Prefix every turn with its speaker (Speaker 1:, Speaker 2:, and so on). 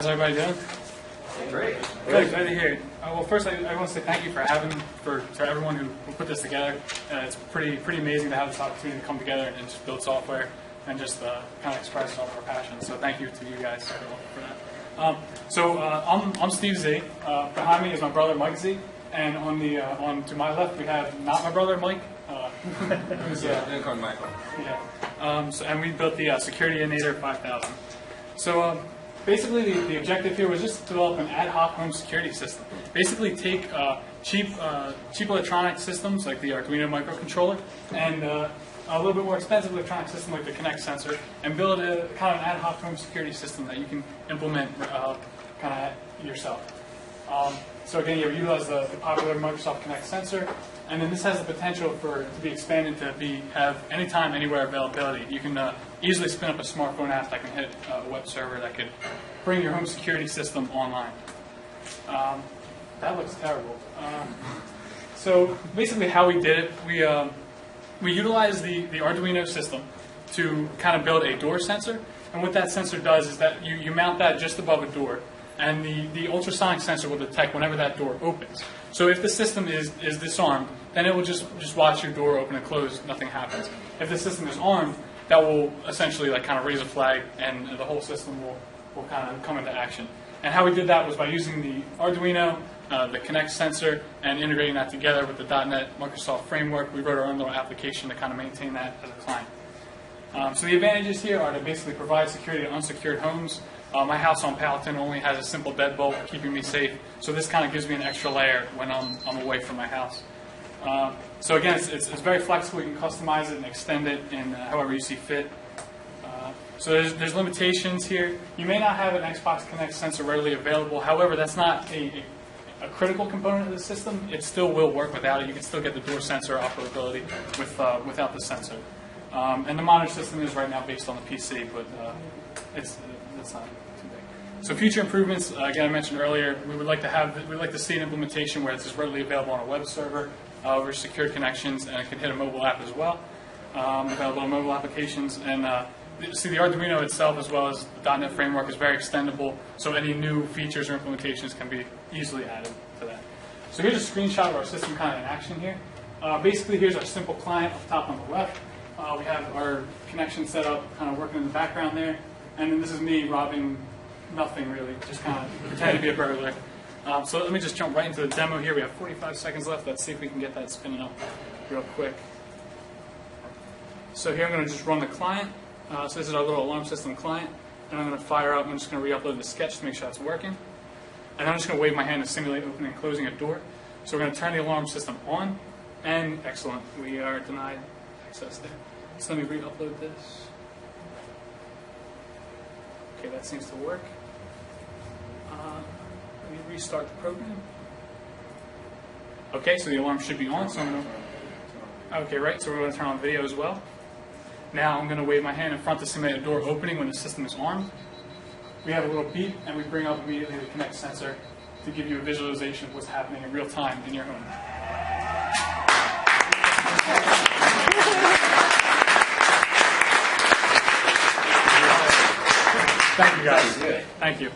Speaker 1: How's everybody doing?
Speaker 2: Great.
Speaker 1: Good, glad to hear it. Well, first, I want to say thank you for for everyone who put this together. It's pretty amazing to have this opportunity to come together and just build software and just kind of express all of our passion. So thank you to you guys for that. I'm Steve Z. Behind me is my brother Mike Z. And on to my left we have not my brother Mike. Who's
Speaker 2: Michael.
Speaker 1: Yeah. And we built the Securinator 5000. So. Basically, the objective here was just to develop an ad hoc home security system. Basically, take cheap electronic systems like the Arduino microcontroller and a little bit more expensive electronic system like the Kinect sensor, and build a kind of an ad hoc home security system that you can implement kind of yourself. So again, you utilize the popular Microsoft Kinect sensor, and then this has the potential to be expanded to have anytime, anywhere availability. You can easily spin up a smartphone app that can hit a web server that could bring your home security system online. That looks terrible. So basically how we did it, we utilized the Arduino system to kind of build a door sensor. And what that sensor does is that you mount that just above a door, and the ultrasonic sensor will detect whenever that door opens. So if the system is disarmed, then it will just watch your door open and close, nothing happens. If the system is armed, that will essentially kind of raise a flag, and the whole system will kind of come into action. And how we did that was by using the Arduino, the Kinect sensor, and integrating that together with the .NET Microsoft framework. We wrote our own little application to kind of maintain that as a client. So the advantages here are to basically provide security to unsecured homes. My house on Powelton only has a simple deadbolt keeping me safe, so this kind of gives me an extra layer when I'm away from my house. So again, it's very flexible. You can customize it and extend it in however you see fit. So there's limitations here. You may not have an Xbox Kinect sensor readily available. However, that's not a critical component of the system. It still will work without it. You can still get the door sensor operability without the sensor. And the monitor system is right now based on the PC, but it's not too big. So future improvements, again, I mentioned earlier, we'd like to see an implementation where it's just readily available on a web server over secured connections, and it can hit a mobile app as well. Available on mobile applications, and see the Arduino itself as well as the .NET framework is very extendable, so any new features or implementations can be easily added to that. So here's a screenshot of our system kind of in action here. Basically, here's our simple client up top on the left. We have our connection set up, kind of working in the background there. And then this is me robbing nothing really, just kind of pretending to be a burglar. So let me just jump right into the demo here. We have 45 seconds left. Let's see if we can get that spinning up real quick. So here I'm going to just run the client. So this is our little alarm system client. And I'm going to fire up. I'm just going to re-upload the sketch to make sure that's working. And I'm just going to wave my hand to simulate opening and closing a door. So we're going to turn the alarm system on. And excellent, we are denied access there. So let me re-upload this. Okay, that seems to work. Let me restart the program. Okay, so the alarm should be on. So I'm going to, okay, right. So we're going to turn on video as well. Now I'm going to wave my hand in front to simulate a door opening when the system is armed. We have a little beep, and we bring up immediately the Kinect sensor to give you a visualization of what's happening in real time in your home. Thank you, guys. Thank you.